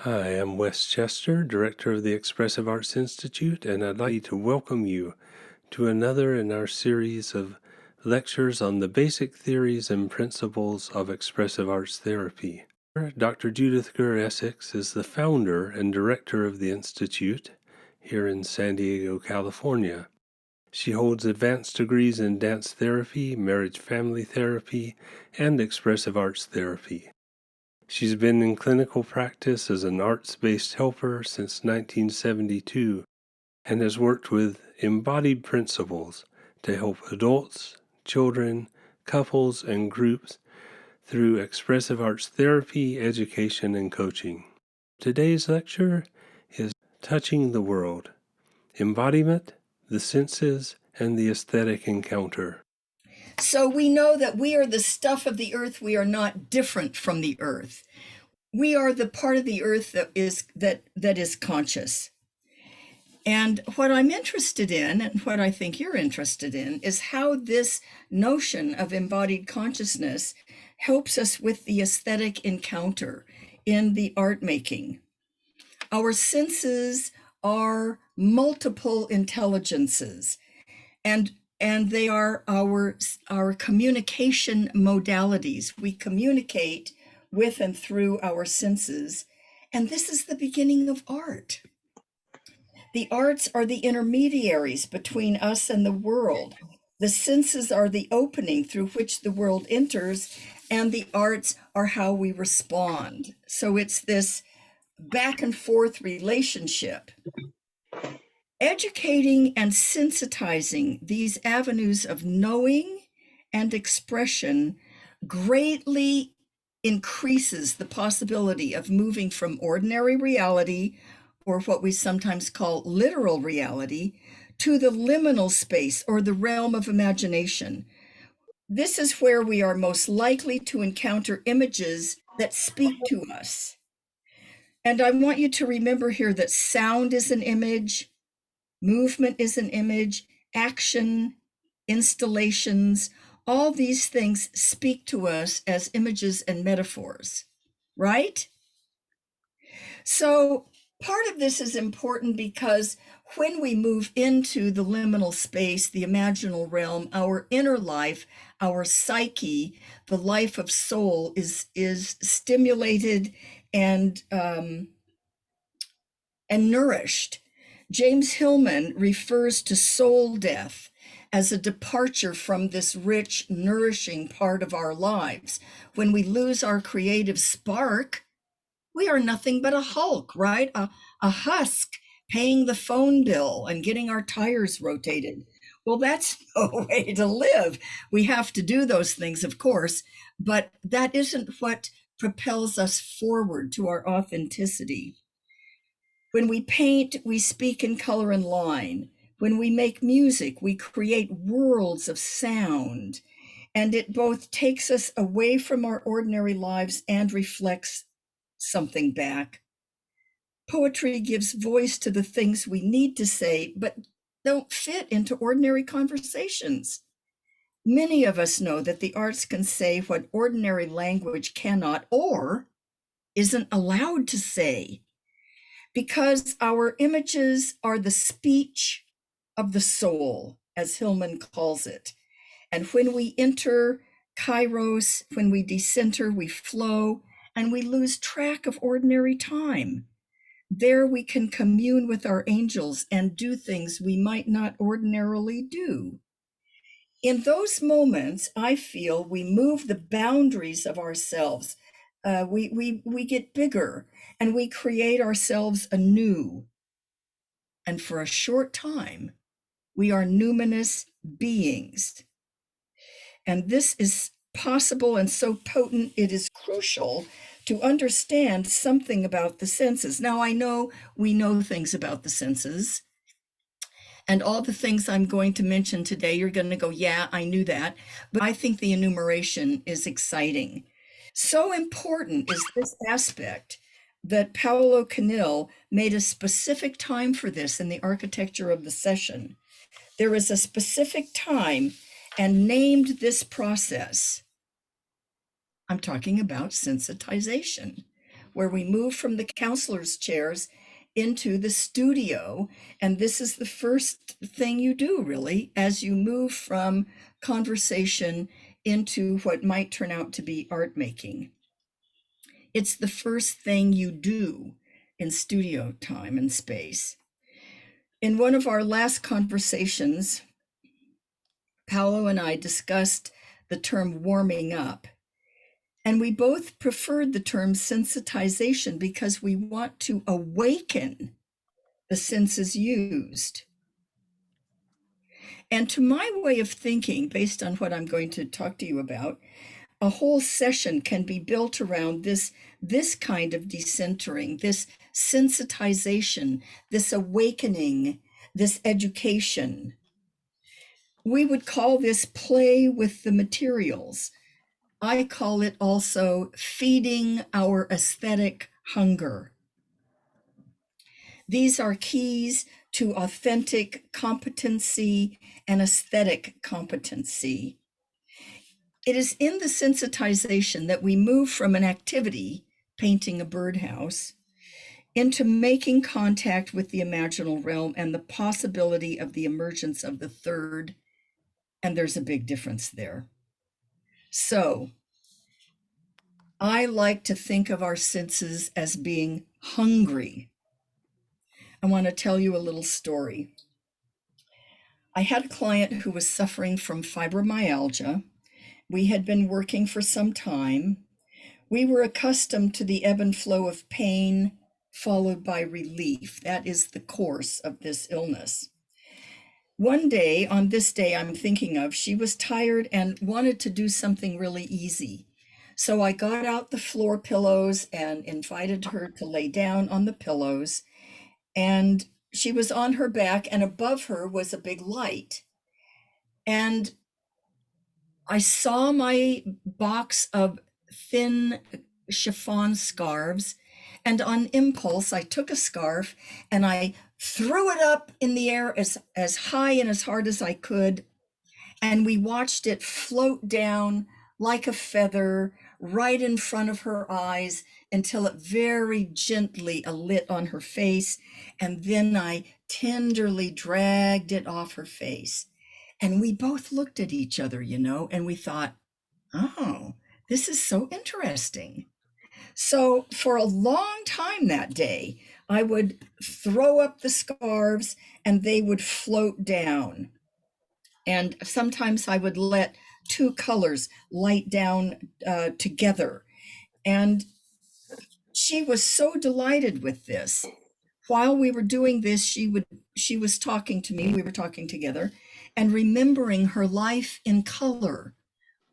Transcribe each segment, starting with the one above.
Hi, I'm Wes Chester, Director of the Expressive Arts Institute, and I'd like to welcome you to another in our series of lectures on the basic theories and principles of expressive arts therapy. Dr. Judith Essex is the founder and director of the Institute here in San Diego, California. She holds advanced degrees in dance therapy, marriage-family therapy, and expressive arts therapy. She's been in clinical practice as an arts-based helper since 1972 and has worked with embodied principles to help adults, children, couples, and groups through expressive arts therapy, education, and coaching. Today's lecture is Touching the World, Embodiment, the Senses, and the Aesthetic Encounter. So we know that we are the stuff of the earth. We are not different from the earth. We are the part of the earth that is conscious. And what I'm interested in, and what I think you're interested in, is how this notion of embodied consciousness helps us with the aesthetic encounter in the art making. Our senses are multiple intelligences, and they are our communication modalities. We communicate with and through our senses, and this is the beginning of art. The arts are the intermediaries between us and the world. The senses are the opening through which the world enters, and the arts are how we respond. So it's this back and forth relationship. Educating and sensitizing these avenues of knowing and expression greatly increases the possibility of moving from ordinary reality, or what we sometimes call literal reality, to the liminal space or the realm of imagination. This is where we are most likely to encounter images that speak to us. And I want you to remember here that sound is an image, movement is an image, action, installations, all these things speak to us as images and metaphors, right? So part of this is important because when we move into the liminal space, the imaginal realm, our inner life, our psyche, the life of soul is stimulated and nourished. James Hillman refers to soul death as a departure from this rich, nourishing part of our lives. When we lose our creative spark, we are nothing but a hulk, right? A husk paying the phone bill and getting our tires rotated. Well, that's no way to live. We have to do those things, of course, but that isn't what propels us forward to our authenticity. When we paint, we speak in color and line. When we make music, we create worlds of sound. And it both takes us away from our ordinary lives and reflects something back. Poetry gives voice to the things we need to say, but don't fit into ordinary conversations. Many of us know that the arts can say what ordinary language cannot or isn't allowed to say, because our images are the speech of the soul, as Hillman calls it. And when we enter kairos, when we decenter, we flow, and we lose track of ordinary time. There we can commune with our angels and do things we might not ordinarily do. In those moments, I feel we move the boundaries of ourselves. We get bigger and we create ourselves anew. And for a short time, we are numinous beings. And this is possible and so potent, it is crucial to understand something about the senses. Now, I know we know things about the senses, and all the things I'm going to mention today, you're going to go, yeah, I knew that. But I think the enumeration is exciting. So important is this aspect that Paolo Canil made a specific time for this in the architecture of the session. There is a specific time and named this process. I'm talking about sensitization. where we move from the counselor's chairs into the studio. And this is the first thing you do, really, as you move from conversation into what might turn out to be art making. It's the first thing you do in studio time and space. In one of our last conversations, Paolo and I discussed the term warming up. And we both preferred the term sensitization because we want to awaken the senses used. And to my way of thinking, based on what I'm going to talk to you about, a whole session can be built around this kind of decentering, this sensitization, this awakening, this education. We would call this play with the materials. I call it also feeding our aesthetic hunger. These are keys to authentic competency and aesthetic competency. It is in the sensitization that we move from an activity, painting a birdhouse, into making contact with the imaginal realm and the possibility of the emergence of the third. And there's a big difference there. So I like to think of our senses as being hungry. I want to tell you a little story. I had a client who was suffering from fibromyalgia. We had been working for some time. We were accustomed to the ebb and flow of pain followed by relief. That is the course of this illness. One day, on this day I'm thinking of, she was tired and wanted to do something really easy. So I got out the floor pillows and invited her to lay down on the pillows. And she was on her back, and above her was a big light. And I saw my box of thin chiffon scarves, and on impulse, I took a scarf and I threw it up in the air as high and as hard as I could. And we watched it float down like a feather right in front of her eyes until it very gently alit on her face. And then I tenderly dragged it off her face. And we both looked at each other, and we thought, oh, this is so interesting. So for a long time that day, I would throw up the scarves and they would float down. And sometimes I would let two colors light down together. And she was so delighted with this. While we were doing this, she was talking to me, we were talking together, and remembering her life in color,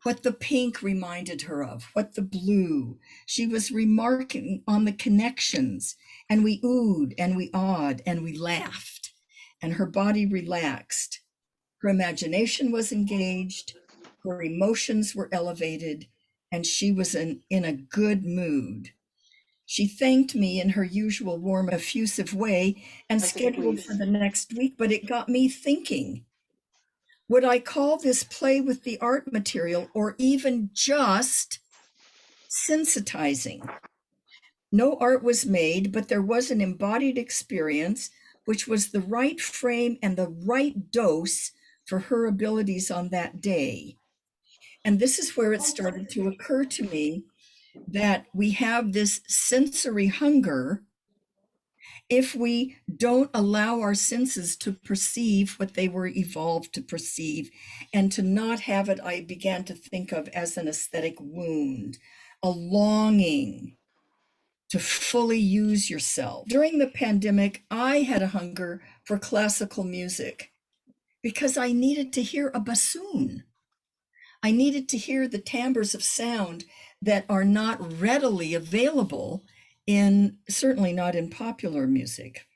what the pink reminded her of, what the blue. She was remarking on the connections, and we oohed and we awed and we laughed, and her body relaxed. Her imagination was engaged, her emotions were elevated, and she was in a good mood. She thanked me in her usual warm, effusive way and scheduled for the next week, but it got me thinking. Would I call this play with the art material or even just sensitizing? No art was made, but there was an embodied experience, which was the right frame and the right dose for her abilities on that day. And this is where it started to occur to me that we have this sensory hunger if we don't allow our senses to perceive what they were evolved to perceive, and to not have it, I began to think of as an aesthetic wound, a longing to fully use yourself. During the pandemic, I had a hunger for classical music because I needed to hear a bassoon. I needed to hear the timbres of sound that are not readily available certainly not in popular music.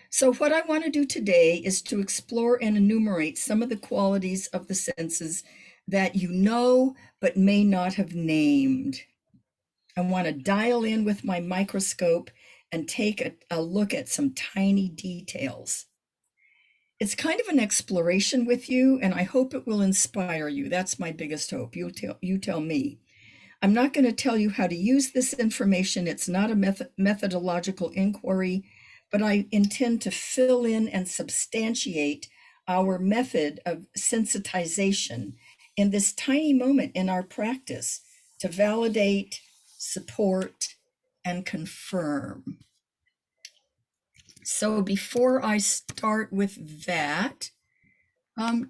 So what I want to do today is to explore and enumerate some of the qualities of the senses that you know but may not have named. I want to dial in with my microscope and take a look at some tiny details. It's kind of an exploration with you, and I hope it will inspire you. That's my biggest hope. You tell me. I'm not going to tell you how to use this information. It's not a methodological inquiry, but I intend to fill in and substantiate our method of sensitization in this tiny moment in our practice to validate, support, and confirm. So before I start with that,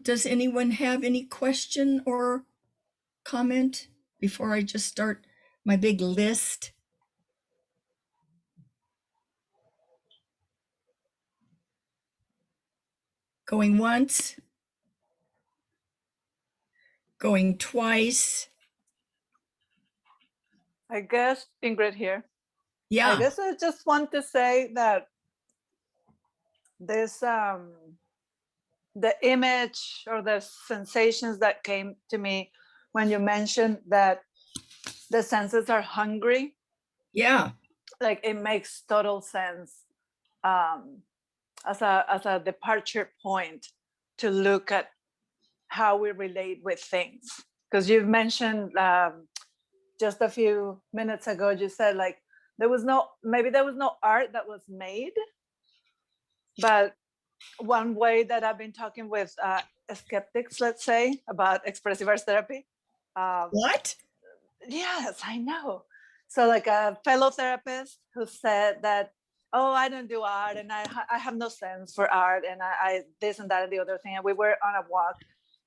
does anyone have any question or comment before I just start my big list? Going once, going twice. I guess Ingrid here. Yeah. I guess I just want to say that this the image or the sensations that came to me when you mentioned that the senses are hungry. Yeah. Like it makes total sense as a departure point to look at how we relate with things. Because you've mentioned just a few minutes ago, you said like maybe there was no art that was made, but one way that I've been talking with skeptics, let's say, about expressive arts therapy. What? Yes, I know. So like a fellow therapist who said that, oh, I don't do art and I have no sense for art and I this and that and the other thing. And we were on a walk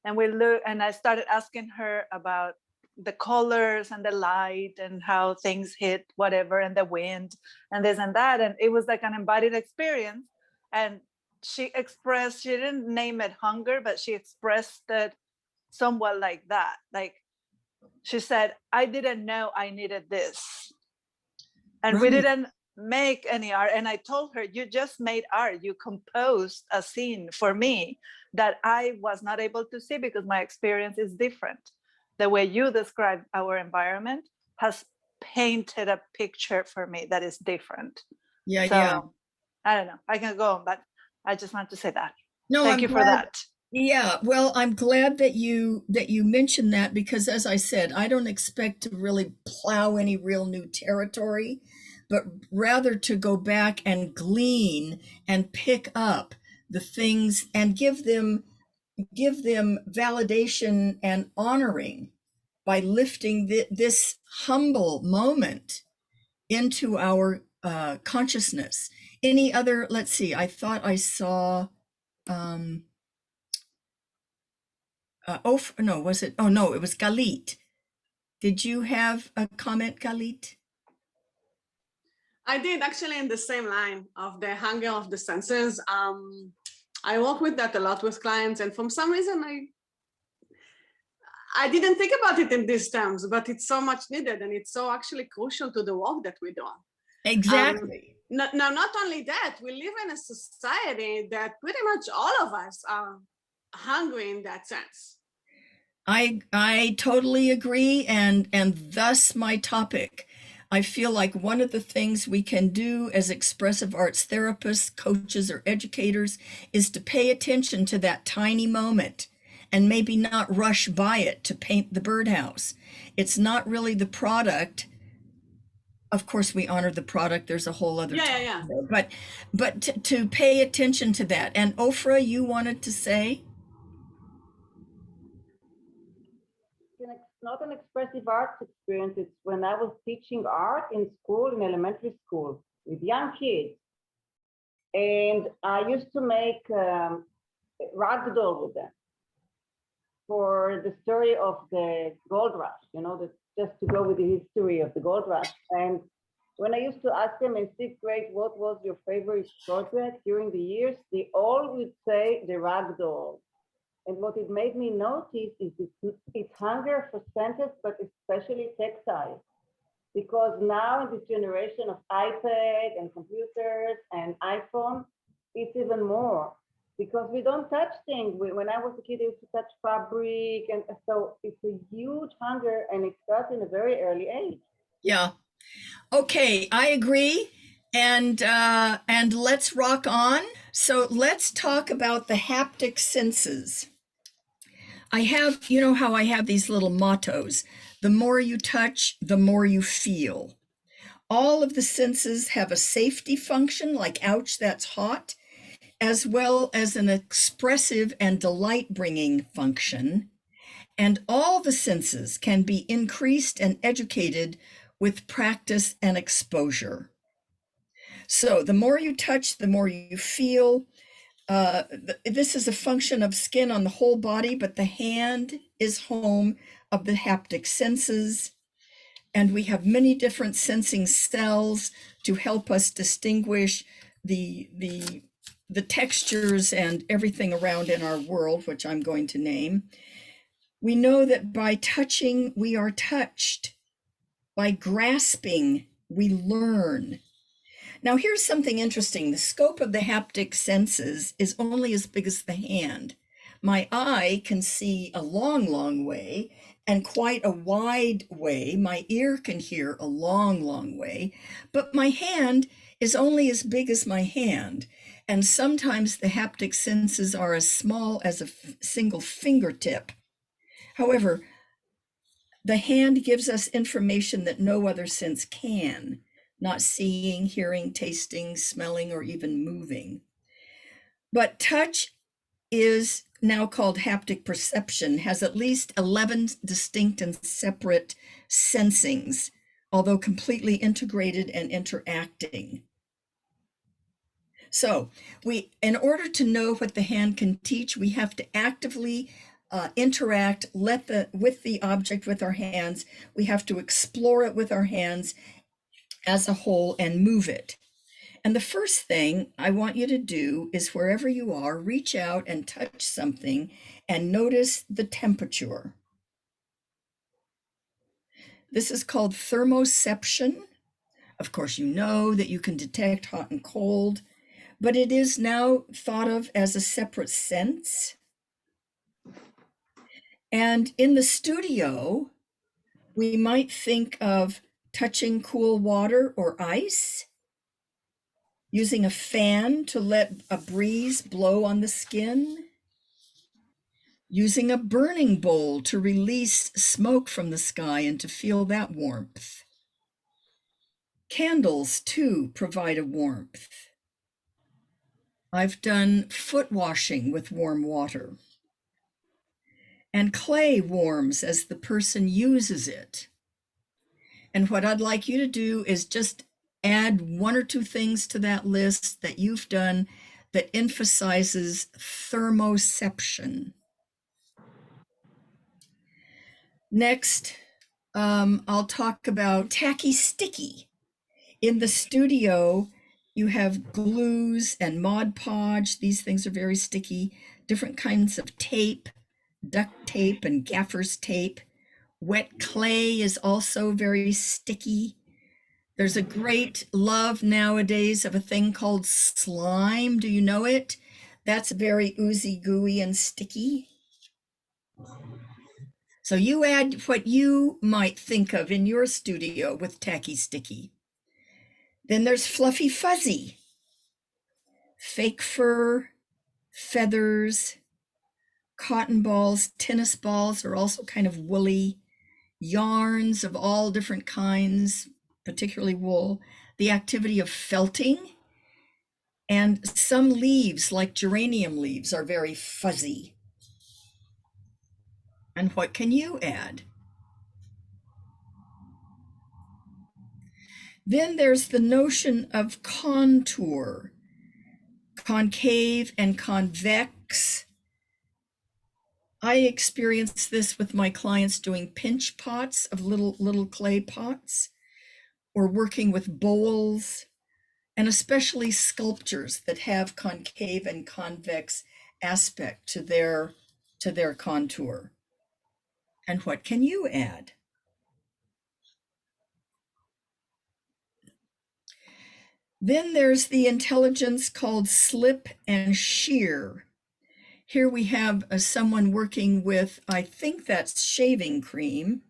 and we looked and I started asking her about the colors and the light and how things hit whatever and the wind and this and that. And it was like an embodied experience. And she didn't name it hunger, but she expressed it somewhat like that. Like she said, I didn't know I needed this. And we didn't make any art. And I told her, you just made art. You composed a scene for me that I was not able to see because my experience is different. The way you describe our environment has painted a picture for me that is different. Yeah, so, yeah. I don't know. I can go on, but I just want to say that. No, Thank you for that. Yeah, well, I'm glad that you mentioned that because as I said, I don't expect to really plow any real new territory, but rather to go back and glean and pick up the things and give them validation and honoring by lifting this humble moment into our consciousness. Any other, let's see, I thought I saw no, was it? Oh, no, it was Galit. Did you have a comment, Galit? I did actually in the same line of the hunger of the senses. I work with that a lot with clients, and for some reason I didn't think about it in these terms, but it's so much needed, and it's so actually crucial to the work that we do. Exactly. Now, not only that, we live in a society that pretty much all of us are hungry in that sense. I totally agree, and thus my topic. I feel like one of the things we can do as expressive arts therapists, coaches, or educators is to pay attention to that tiny moment and maybe not rush by it to paint the birdhouse. It's not really the product. Of course, we honor the product. There's a whole other Yeah. But to pay attention to that. And Ofra, you wanted to say? It's not an expressive arts experience. It's when I was teaching art in school, in elementary school, with young kids. And I used to make ragdoll with them for the story of the gold rush, just to go with the history of the gold rush. And when I used to ask them in 6th grade, what was your favorite project during the years, they all would say the ragdoll. And what it made me notice is its hunger for senses, but especially textile. Because now in this generation of iPad and computers and iPhone, it's even more. Because we don't touch things. When I was a kid, I used to touch fabric. And so it's a huge hunger, and it starts in a very early age. Yeah. Okay, I agree. And let's rock on. So let's talk about the haptic senses. I have, you know how I have these little mottos: the more you touch, the more you feel. All of the senses have a safety function, like, ouch, that's hot, as well as an expressive and delight bringing function. And all the senses can be increased and educated with practice and exposure. So the more you touch, the more you feel. This is a function of skin on the whole body, but the hand is home of the haptic senses. And we have many different sensing cells to help us distinguish the textures and everything around in our world, which I'm going to name. We know that by touching, we are touched. By grasping, we learn. Now, here's something interesting. The scope of the haptic senses is only as big as the hand. My eye can see a long, long way and quite a wide way. My ear can hear a long, long way, but my hand is only as big as my hand. And sometimes the haptic senses are as small as a single fingertip. However, the hand gives us information that no other sense can, not seeing, hearing, tasting, smelling, or even moving. But touch is now called haptic perception, has at least 11 distinct and separate sensings, although completely integrated and interacting. So in order to know what the hand can teach, we have to actively interact with the object with our hands. We have to explore it with our hands as a whole and move it. And the first thing I want you to do is, wherever you are, reach out and touch something and notice the temperature. This is called thermoception. Of course, you know that you can detect hot and cold, but it is now thought of as a separate sense. And in the studio, we might think of touching cool water or ice, using a fan to let a breeze blow on the skin, using a burning bowl to release smoke from the sky and to feel that warmth. Candles, too, provide a warmth. I've done foot washing with warm water. And clay warms as the person uses it. And what I'd like you to do is just add one or two things to that list that you've done that emphasizes thermoception. Next, I'll talk about tacky sticky. In the studio, you have glues and Mod Podge. These things are very sticky. Different kinds of tape, duct tape and gaffer's tape. Wet clay is also very sticky. There's a great love nowadays of a thing called slime. Do you know it? That's very oozy, gooey, and sticky. So you add what you might think of in your studio with tacky sticky. Then there's fluffy fuzzy. Fake fur, feathers, cotton balls, tennis balls are also kind of woolly. Yarns of all different kinds, particularly wool. The activity of felting. And some leaves, like geranium leaves, are very fuzzy. And what can you add? Then there's the notion of contour, concave and convex. I experience this with my clients doing pinch pots of little clay pots, or working with bowls, and especially sculptures that have concave and convex aspect to their contour. And what can you add? Then there's the intelligence called slip and shear. Here we have someone working with, I think that's shaving cream,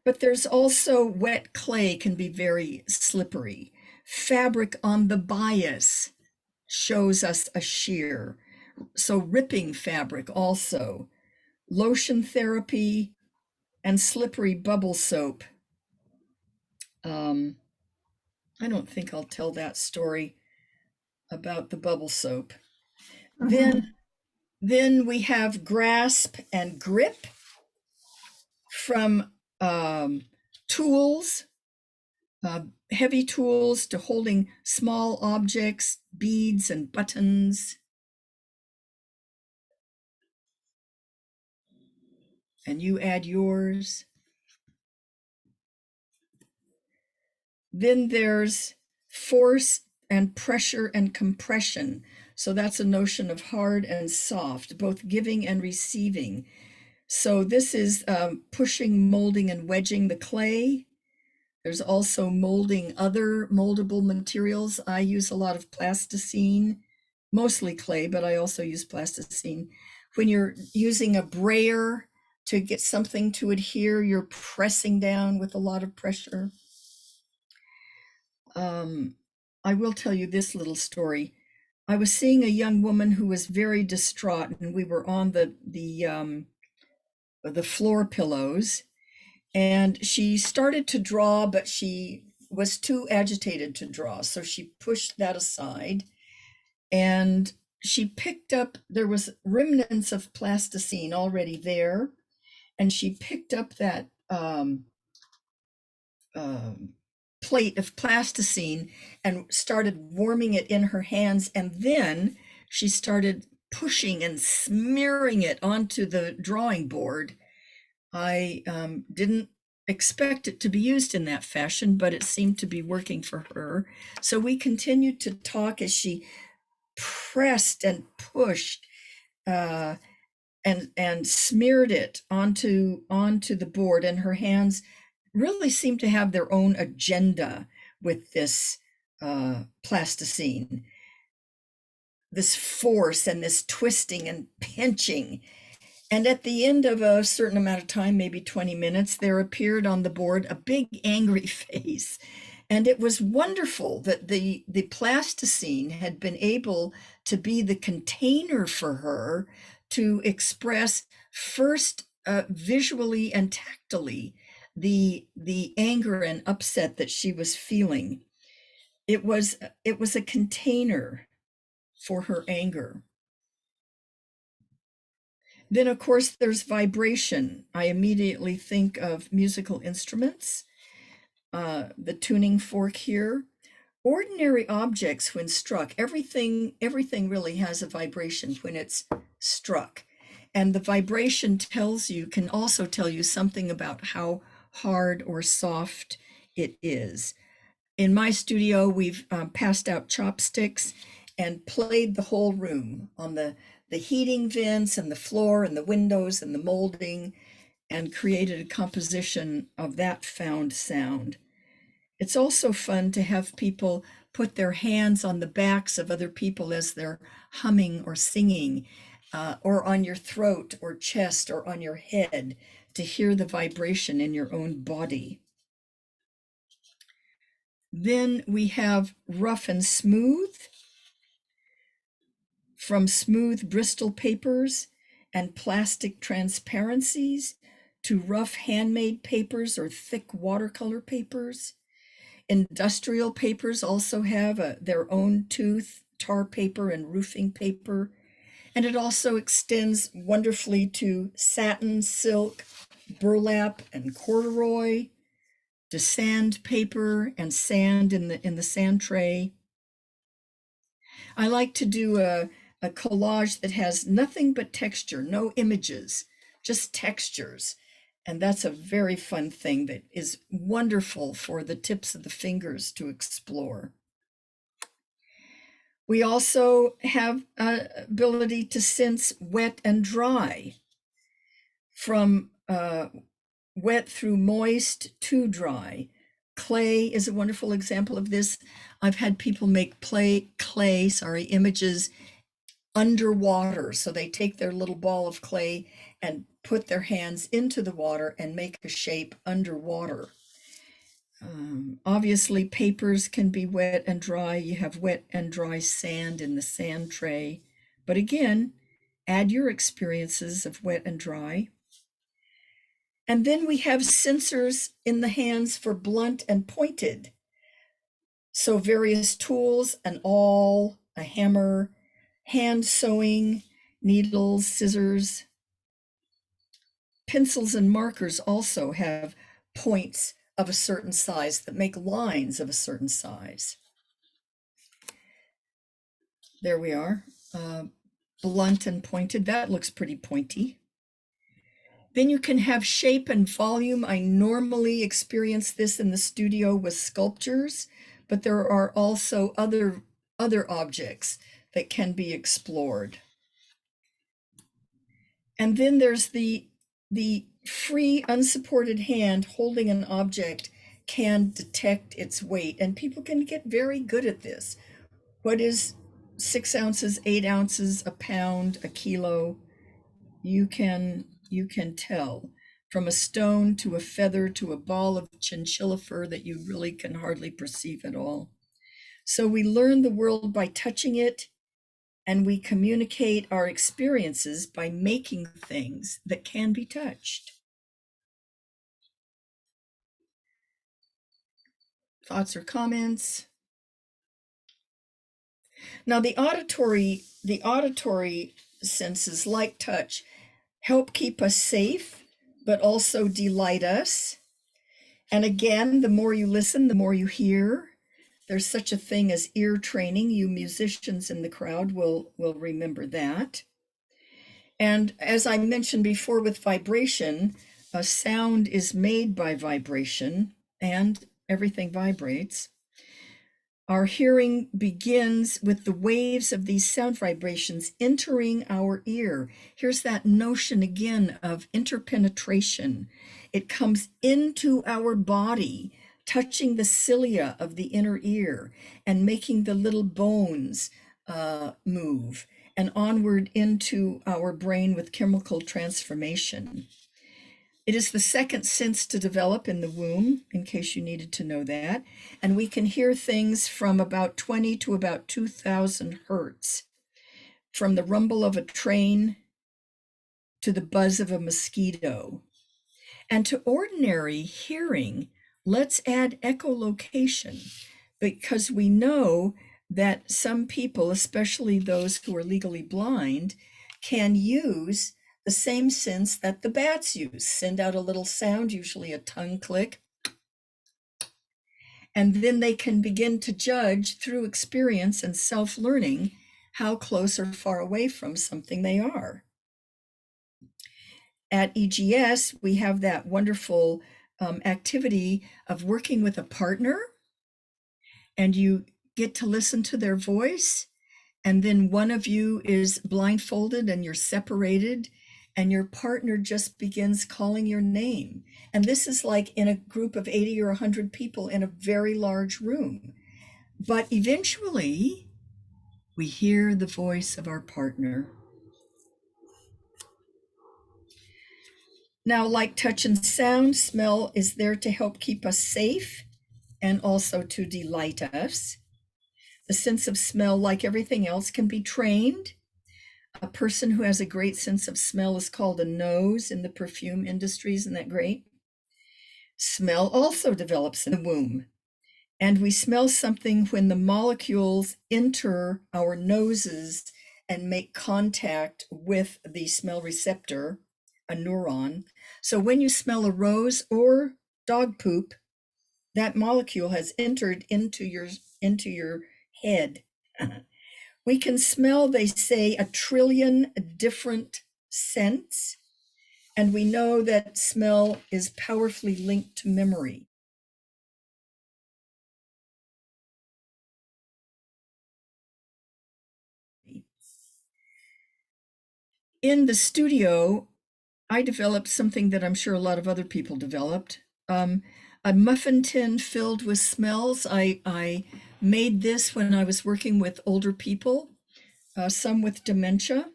but there's also wet clay can be very slippery. Fabric on the bias shows us a shear. So ripping fabric also lotion therapy, and slippery bubble soap. I don't think I'll tell that story about the bubble soap. Then we have grasp and grip from tools, heavy tools to holding small objects, beads and buttons. And you add yours. Then there's force and pressure and compression. So that's a notion of hard and soft, both giving and receiving. So this is pushing, molding, and wedging the clay. There's also molding other moldable materials. I use a lot of plasticine, mostly clay, but I also use plasticine. When you're using a brayer to get something to adhere, you're pressing down with a lot of pressure. I will tell you this little story. I was seeing a young woman who was very distraught, and we were on the floor pillows, and she started to draw, but she was too agitated to draw, so she pushed that aside, and she picked up, there was remnants of plasticine already there, and she picked up that plate of plasticine and started warming it in her hands, and then she started pushing and smearing it onto the drawing board. I didn't expect it to be used in that fashion, but it seemed to be working for her. So we continued to talk as she pressed and pushed and smeared it onto the board, and her hands really seem to have their own agenda with this plasticine, this force and this twisting and pinching. And at the end of a certain amount of time, maybe 20 minutes, there appeared on the board a big angry face. And it was wonderful that the plasticine had been able to be the container for her to express first visually and tactily the anger and upset that she was feeling. It was a container for her anger. Then, of course, there's vibration. I immediately think of musical instruments, the tuning fork here. Ordinary objects, when struck, everything really has a vibration when it's struck. And the vibration can also tell you something about how hard or soft it is. In my studio, we've passed out chopsticks and played the whole room on the heating vents and the floor and the windows and the molding, and created a composition of that found sound. It's also fun to have people put their hands on the backs of other people as they're humming or singing, or on your throat or chest or on your head, to hear the vibration in your own body. Then we have rough and smooth, from smooth Bristol papers and plastic transparencies to rough handmade papers or thick watercolor papers. Industrial papers also have their own tooth, tar paper and roofing paper. And it also extends wonderfully to satin, silk, burlap, and corduroy, to sandpaper and sand in the sand tray. I like to do a collage that has nothing but texture, no images, just textures. And that's a very fun thing that is wonderful for the tips of the fingers to explore. We also have ability to sense wet and dry, from wet through moist to dry. Clay is a wonderful example of this. I've had people make images underwater. So they take their little ball of clay and put their hands into the water and make a shape underwater. Obviously, papers can be wet and dry. You have wet and dry sand in the sand tray. But again, Add your experiences of wet and dry. And then we have sensors in the hands for blunt and pointed. So various tools, an awl, a hammer, hand sewing, needles, scissors. Pencils and markers also have points of a certain size that make lines of a certain size. There we are, blunt and pointed. That looks pretty pointy. Then you can have shape and volume. I normally experience this in the studio with sculptures, but there are also other objects that can be explored. And then there's the free unsupported hand holding an object can detect its weight, and people can get very good at this. What is 6 ounces, 8 ounces, a pound, a kilo? You can tell from a stone to a feather to a ball of chinchilla fur that you really can hardly perceive at all. So we learn the world by touching it, and we communicate our experiences by making things that can be touched. Thoughts or comments? Now the auditory senses, like touch, help keep us safe, but also delight us. And again, the more you listen, the more you hear. There's such a thing as ear training. You musicians in the crowd will remember that. And as I mentioned before with vibration, a sound is made by vibration, and everything vibrates. Our hearing begins with the waves of these sound vibrations entering our ear. Here's that notion again of interpenetration. It comes into our body, touching the cilia of the inner ear and making the little bones move, and onward into our brain with chemical transformation. It is the second sense to develop in the womb, in case you needed to know that. And we can hear things from about 20 to about 2,000 hertz, from the rumble of a train to the buzz of a mosquito. And to ordinary hearing, let's add echolocation, because we know that some people, especially those who are legally blind, can use the same sense that the bats use. Send out a little sound, usually a tongue click, and then they can begin to judge through experience and self-learning how close or far away from something they are. At EGS, we have that wonderful activity of working with a partner, and you get to listen to their voice, and then one of you is blindfolded and you're separated, and your partner just begins calling your name. And this is like in a group of 80 or 100 people in a very large room. But eventually, we hear the voice of our partner. Now, like touch and sound, smell is there to help keep us safe and also to delight us. The sense of smell, like everything else, can be trained. A person who has a great sense of smell is called a nose in the perfume industry. Isn't that great? Smell also develops in the womb. And we smell something when the molecules enter our noses and make contact with the smell receptor, a neuron. So when you smell a rose or dog poop, that molecule has entered into your head. We can smell, they say, 1 trillion different scents, and we know that smell is powerfully linked to memory. In the studio, I developed something that I'm sure a lot of other people developed. A muffin tin filled with smells. I made this when I was working with older people, some with dementia.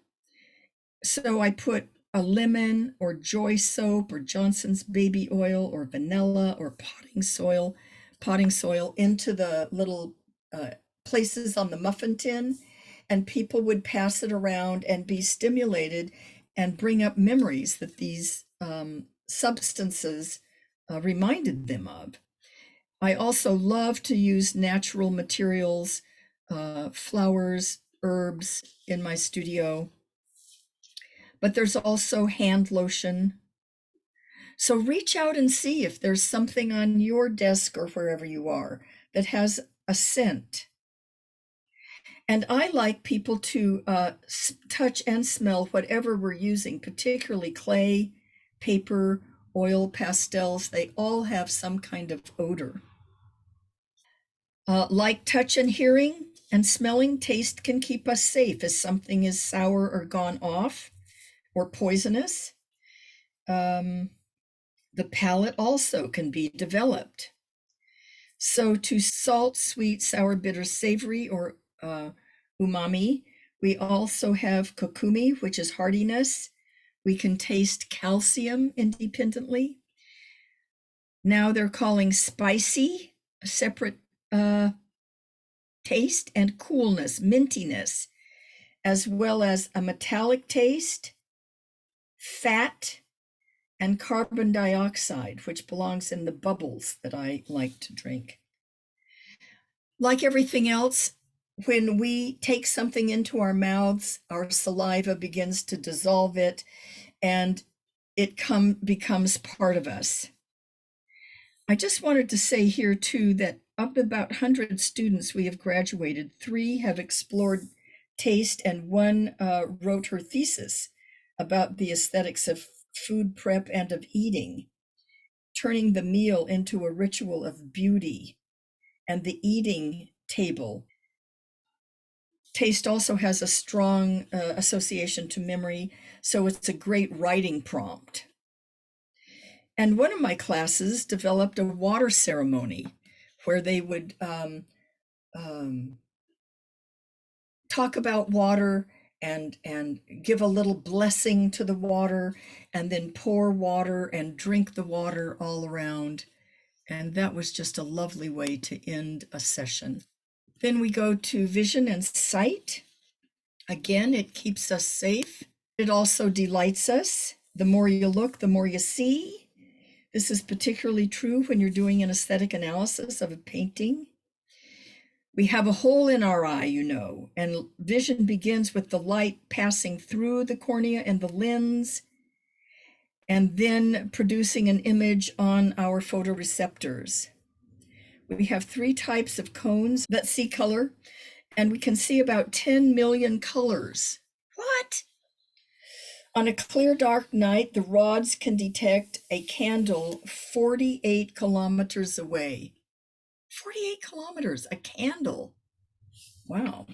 So I put a lemon or Joy soap or Johnson's baby oil or vanilla or potting soil into the little places on the muffin tin. and people would pass it around and be stimulated and bring up memories that these substances reminded them of. I also love to use natural materials, flowers, herbs in my studio, but there's also hand lotion. So reach out and see if there's something on your desk or wherever you are that has a scent. And I like people to touch and smell whatever we're using, particularly clay, paper, oil, pastels. They all have some kind of odor. Like touch and hearing and smelling, taste can keep us safe if something is sour or gone off or poisonous. The palate also can be developed. So to salt, sweet, sour, bitter, savory, or umami, we also have kokumi, which is hardiness. We can taste calcium independently. Now they're calling spicy a separate taste, and coolness, mintiness, as well as a metallic taste, fat, and carbon dioxide, which belongs in the bubbles that I like to drink. Like everything else, when we take something into our mouths, our saliva begins to dissolve it, and it becomes part of us. I just wanted to say here too that of about 100 students we have graduated, 3 have explored taste, and 1 wrote her thesis about the aesthetics of food prep and of eating, turning the meal into a ritual of beauty and the eating table. Taste also has a strong association to memory, so it's a great writing prompt. And one of my classes developed a water ceremony where they would talk about water and give a little blessing to the water, and then pour water and drink the water all around. And that was just a lovely way to end a session. Then we go to vision and sight. Again, it keeps us safe. It also delights us. The more you look, the more you see. This is particularly true when you're doing an aesthetic analysis of a painting. We have a hole in our eye, you know, and vision begins with the light passing through the cornea and the lens, and then producing an image on our photoreceptors. We have 3 types of cones that see color, and we can see about 10 million colors. What? On a clear, dark night, the rods can detect a candle 48 kilometers away. 48 kilometers, a candle. Wow.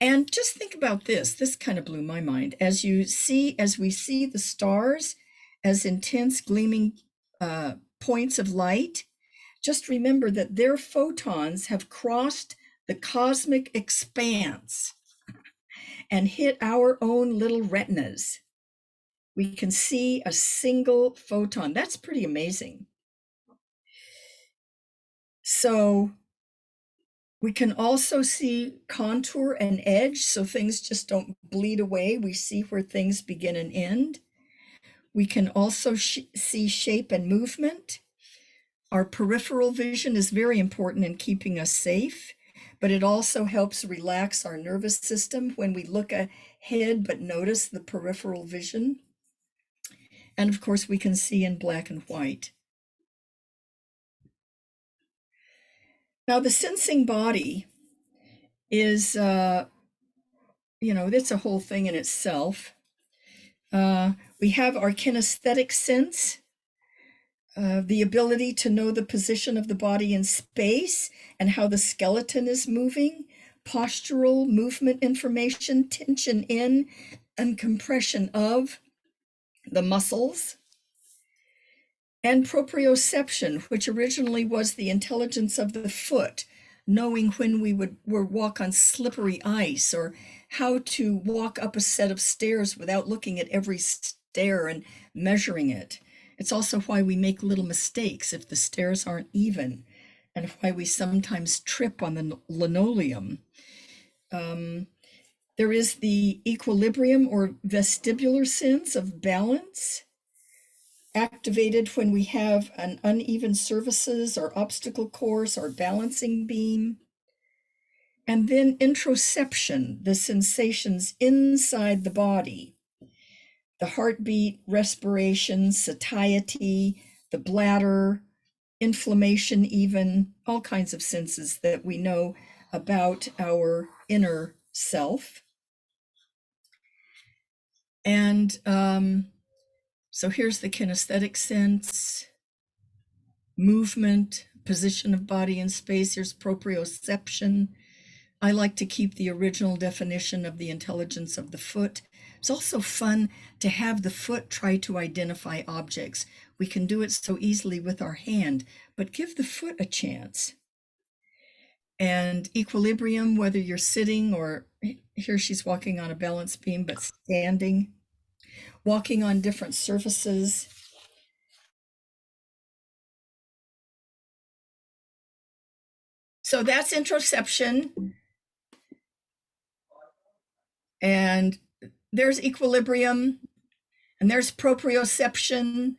And just think about this. This kind of blew my mind. As we see the stars as intense gleaming points of light, just remember that their photons have crossed the cosmic expanse and hit our own little retinas. We can see a single photon. That's pretty amazing. So we can also see contour and edge, so things just don't bleed away. We see where things begin and end. We can also see shape and movement. Our peripheral vision is very important in keeping us safe, but it also helps relax our nervous system when we look ahead but notice the peripheral vision. And of course, we can see in black and white. Now, the sensing body is, it's a whole thing in itself. We have our kinesthetic sense, the ability to know the position of the body in space and how the skeleton is moving, postural movement information, tension in and compression of the muscles, and proprioception, which originally was the intelligence of the foot, knowing when we would walk on slippery ice, or how to walk up a set of stairs without looking at every stair and measuring it. It's also why we make little mistakes if the stairs aren't even, and why we sometimes trip on the linoleum. There is the equilibrium or vestibular sense of balance, activated when we have an uneven surfaces or obstacle course or balancing beam. And then interoception, the sensations inside the body, the heartbeat, respiration, satiety, the bladder, inflammation, even all kinds of senses that we know about our inner self. And so here's the kinesthetic sense, movement, position of body in space. Here's proprioception. I like to keep the original definition of the intelligence of the foot. It's also fun to have the foot try to identify objects. We can do it so easily with our hand, but give the foot a chance. And equilibrium, whether you're sitting or here she's walking on a balance beam, but standing, walking on different surfaces. So that's interoception. And there's equilibrium, and there's proprioception,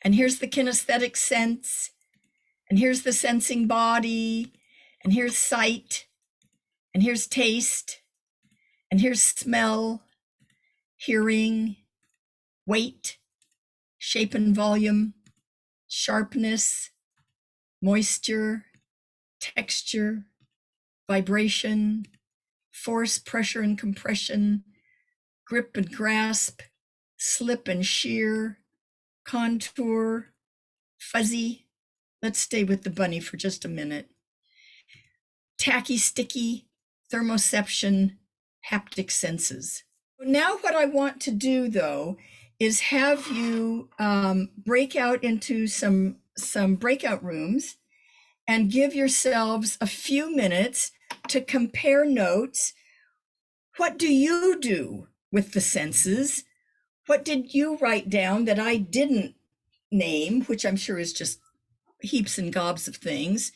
and here's the kinesthetic sense, and here's the sensing body, and here's sight, and here's taste, and here's smell, hearing, weight, shape and volume, sharpness, moisture, texture, vibration, force, pressure and compression, grip and grasp, slip and shear, contour, fuzzy. Let's stay with the bunny for just a minute. Tacky, sticky, thermoception, haptic senses. Now what I want to do though is have you break out into some breakout rooms and give yourselves a few minutes to compare notes. What do you do with the senses? What did you write down that I didn't name, which I'm sure is just heaps and gobs of things?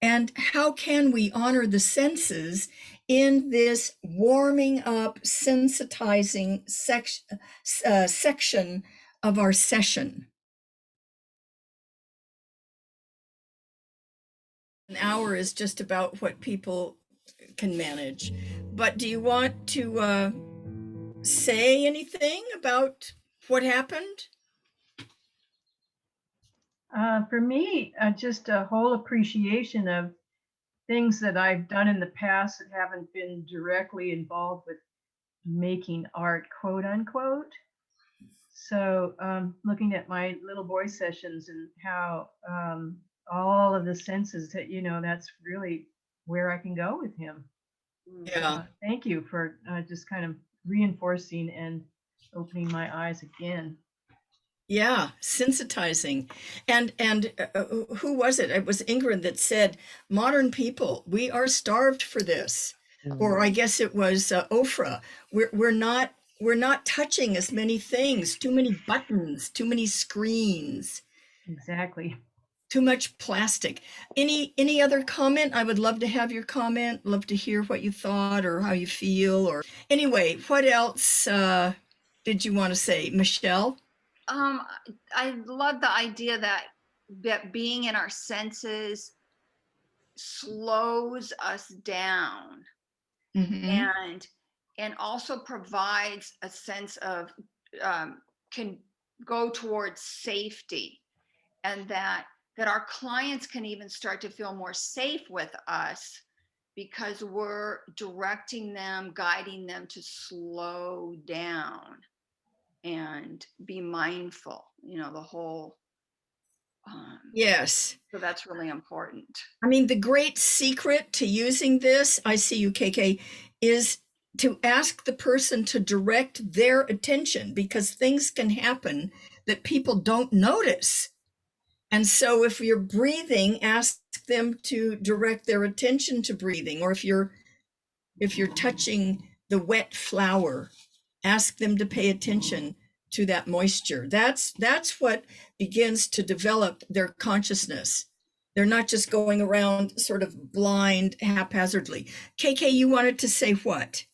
And how can we honor the senses in this warming up, sensitizing section of our session? An hour is just about what people can manage. But do you want to say anything about what happened? For me, just a whole appreciation of things that I've done in the past that haven't been directly involved with making art, quote unquote. So looking at my little boy sessions and how all of the senses that, that's really where I can go with him. Yeah. Thank you for just kind of reinforcing and opening my eyes again. Yeah, sensitizing. And who was it? It was Ingrid that said, modern people, we are starved for this. Or I guess it was Ofra. We're not touching as many things, too many buttons, too many screens. Exactly. Too much plastic. Any other comment? I would love to have your comment. Love to hear what you thought or how you feel. Or anyway, what else did you want to say, Michelle? I love the idea that being in our senses slows us down, and also provides a sense of can go towards safety, and that our clients can even start to feel more safe with us because we're directing them, guiding them to slow down and be mindful, the whole. Yes. So that's really important. I mean, the great secret to using this, I see you, KK, is to ask the person to direct their attention, because things can happen that people don't notice. And so if you're breathing, ask them to direct their attention to breathing. Or if you're touching the wet flower, ask them to pay attention to that moisture. That's what begins to develop their consciousness. They're not just going around sort of blind haphazardly. KK, you wanted to say what?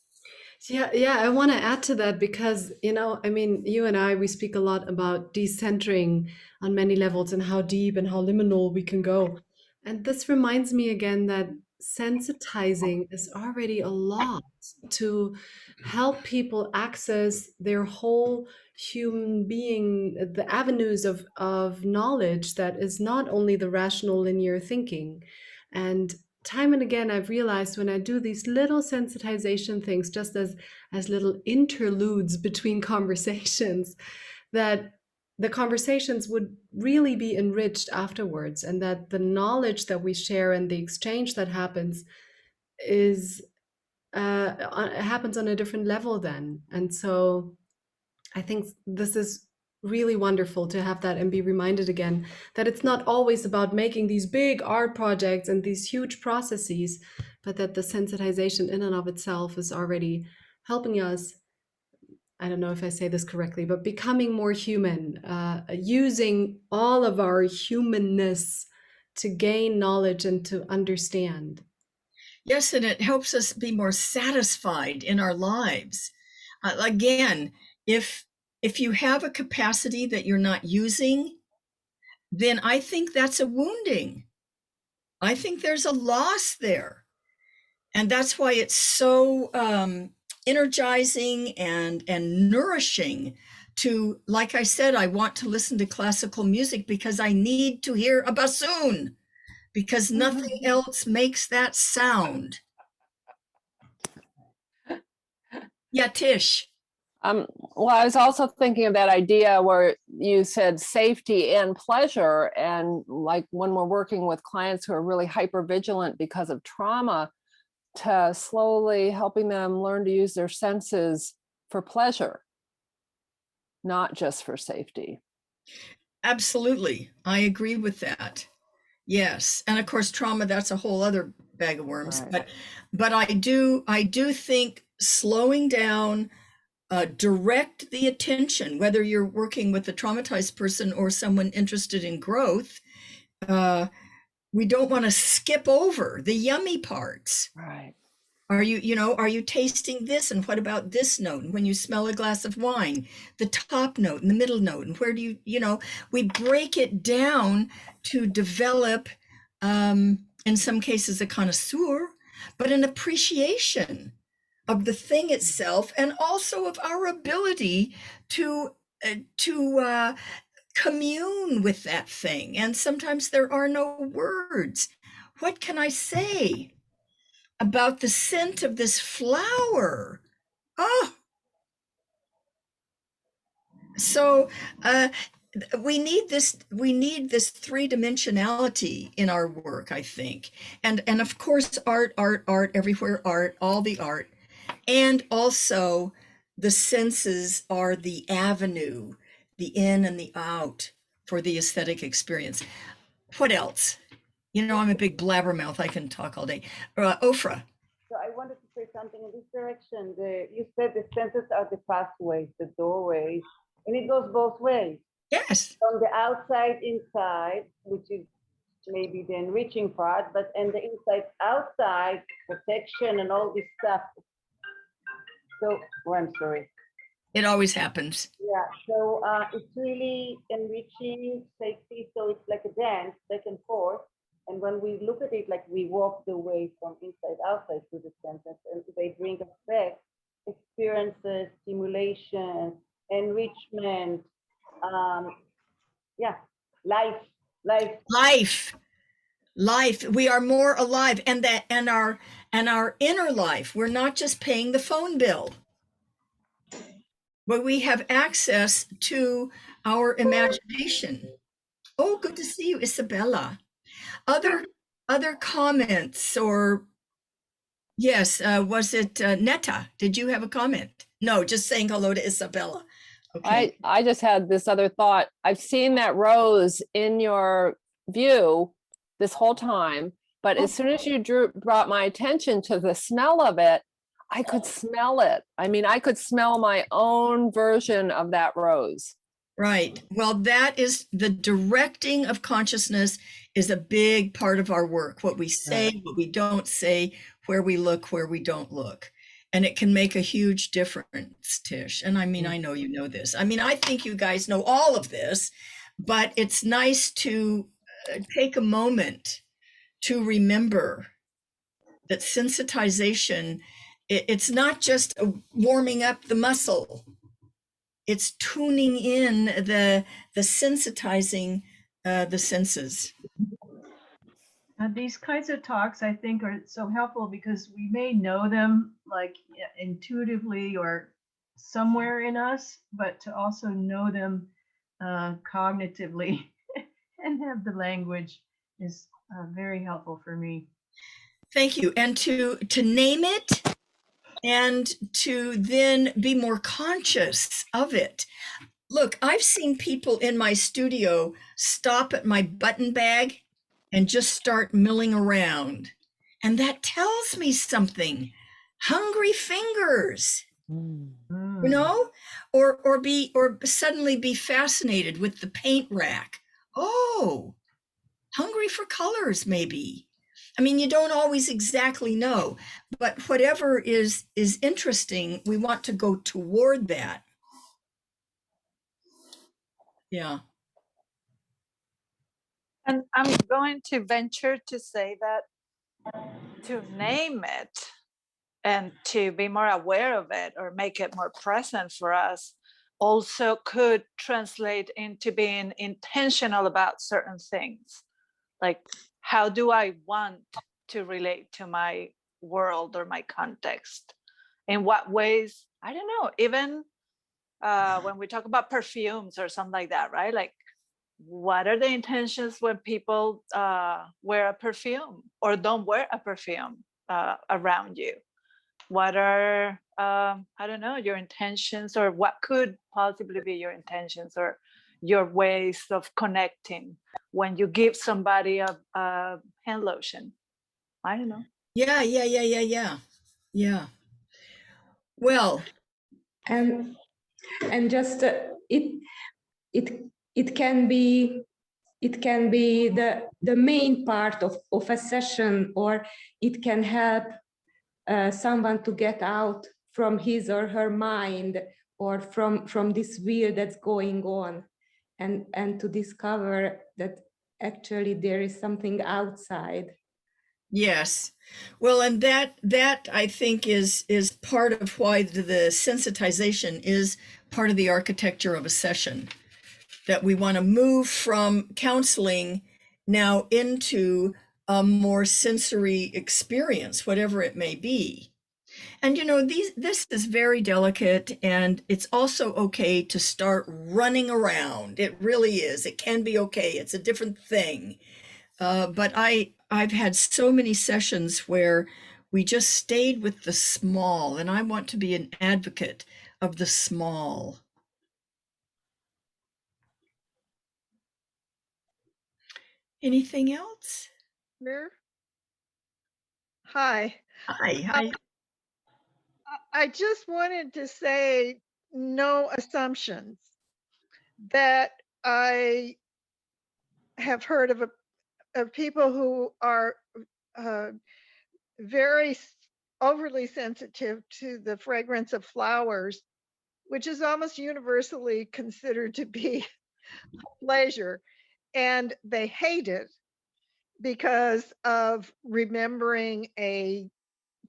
Yeah, I want to add to that because, I mean, you and I, we speak a lot about decentering on many levels and how deep and how liminal we can go. And this reminds me again that sensitizing is already a lot to help people access their whole human being, the avenues of knowledge that is not only the rational linear thinking. And time and again, I've realized when I do these little sensitization things, just as little interludes between conversations, that the conversations would really be enriched afterwards, and that the knowledge that we share and the exchange that happens is happens on a different level then. And so I think this is really wonderful to have that and be reminded again that it's not always about making these big art projects and these huge processes, but that the sensitization in and of itself is already helping us. I don't know if I say this correctly, but becoming more human, using all of our humanness to gain knowledge and to understand. Yes, and it helps us be more satisfied in our lives. Again, if you have a capacity that you're not using, then I think that's a wounding. I think there's a loss there. And that's why it's so energizing and nourishing to, like I said, I want to listen to classical music because I need to hear a bassoon, because nothing else makes that sound. Yeah, Tish. Well, I was also thinking of that idea where you said safety and pleasure. And like when we're working with clients who are really hypervigilant because of trauma, to slowly helping them learn to use their senses for pleasure, not just for safety. Absolutely. I agree with that. Yes. And of course, trauma, that's a whole other bag of worms. Right. But I do think slowing down, direct the attention, whether you're working with a traumatized person or someone interested in growth. We don't want to skip over the yummy parts. Right. Are you tasting this? And what about this note? And when you smell a glass of wine, the top note and the middle note, and where do we break it down to develop, in some cases, a connoisseur, but an appreciation of the thing itself, and also of our ability to commune with that thing. And sometimes there are no words. What can I say about the scent of this flower? Oh, so we need this three-dimensionality in our work, I think. And of course, art everywhere, art, all the art. And also the senses are the avenue, the in and the out for the aesthetic experience. What else? I'm a big blabbermouth. I can talk all day. Ofra. So I wanted to say something in this direction. You said the senses are the pathways, the doorways, and it goes both ways. Yes. From the outside inside, which is maybe the enriching part, but and the inside outside, protection and all this stuff. So, I'm sorry. It always happens. Yeah, so it's really enriching, safety. So it's like a dance back and forth. And when we look at it, like we walk the way from inside outside through the senses, and they bring us back experiences, stimulation, enrichment, life. We are more alive, and our inner life. We're not just paying the phone bill, but we have access to our imagination. Oh, good to see you, Isabella. Other comments, or yes, was it Netta? Did you have a comment? No, just saying hello to Isabella. Okay. I just had this other thought. I've seen that rose in your view this whole time, but as soon as you brought my attention to the smell of it, I could smell it. I mean, I could smell my own version of that rose. Right. Well, that is the directing of consciousness is a big part of our work. What we say, what we don't say, where we look, where we don't look. And it can make a huge difference, Tish. And I mean, I know you know this. I mean, I think you guys know all of this, but it's nice to take a moment to remember that sensitization, it's not just warming up the muscle. It's tuning in the sensitizing the senses. These kinds of talks, I think, are so helpful because we may know them like intuitively or somewhere in us, but to also know them cognitively and have the language is very helpful for me. Thank you. And to name it and to then be more conscious of it. Look, I've seen people in my studio stop at my button bag and just start milling around. And that tells me something. Hungry fingers. You know, or suddenly be fascinated with the paint rack. Oh, hungry for colors, maybe. I mean, you don't always exactly know, but whatever is interesting, we want to go toward that. Yeah. And I'm going to venture to say that to name it and to be more aware of it or make it more present for us also could translate into being intentional about certain things. Like, how do I want to relate to my world or my context? In what ways? I don't know. Even when we talk about perfumes or something like that, right? Like, what are the intentions when people wear a perfume or don't wear a perfume around you? What are, I don't know, your intentions, or what could possibly be your intentions or your ways of connecting when you give somebody a hand lotion? I don't know. Yeah. Well, and just it can be the main part of a session, or it can help someone to get out from his or her mind, or from this wheel that's going on, and to discover that actually there is something outside. yes. Well, and that I think is part of why the sensitization is part of the architecture of a session, that we want to move from counseling now into a more sensory experience, whatever it may be. And you know, this is very delicate, and it's also okay to start running around. It really is. It can be okay. It's a different thing. But I've had so many sessions where we just stayed with the small, and I want to be an advocate of the small. Anything else? Mir? Hi. Hi. I just wanted to say no assumptions. That I have heard of people who are very overly sensitive to the fragrance of flowers, which is almost universally considered to be pleasure, and they hate it because of remembering a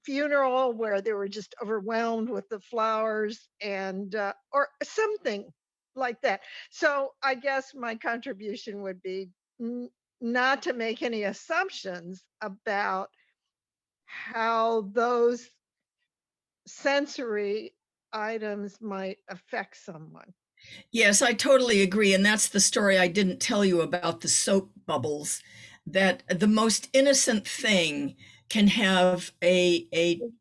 funeral where they were just overwhelmed with the flowers, and or something like that. So I guess my contribution would be not to make any assumptions about how those sensory items might affect someone. Yes, I totally agree. And that's the story I didn't tell you about the soap bubbles, that the most innocent thing can have a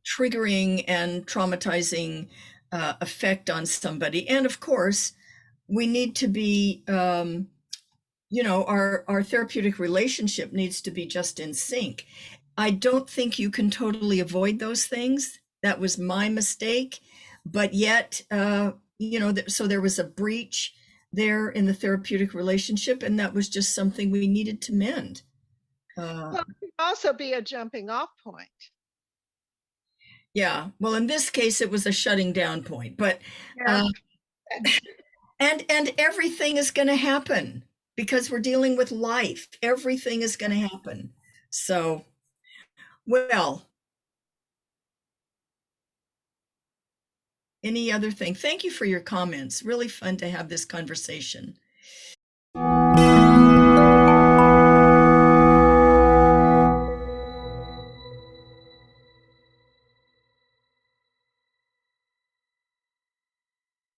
triggering and traumatizing effect on somebody. And of course, we need to be, you know, our therapeutic relationship needs to be just in sync. I don't think you can totally avoid those things. That was my mistake. But yet, you know, so there was a breach there in the therapeutic relationship, and that was just something we needed to mend. Well, it could also be a jumping off point. Yeah. Well, in this case, it was a shutting down point, but Yeah. and everything is going to happen because we're dealing with life. Everything is going to happen. So, well, any other thing? Thank you for your comments. Really fun to have this conversation.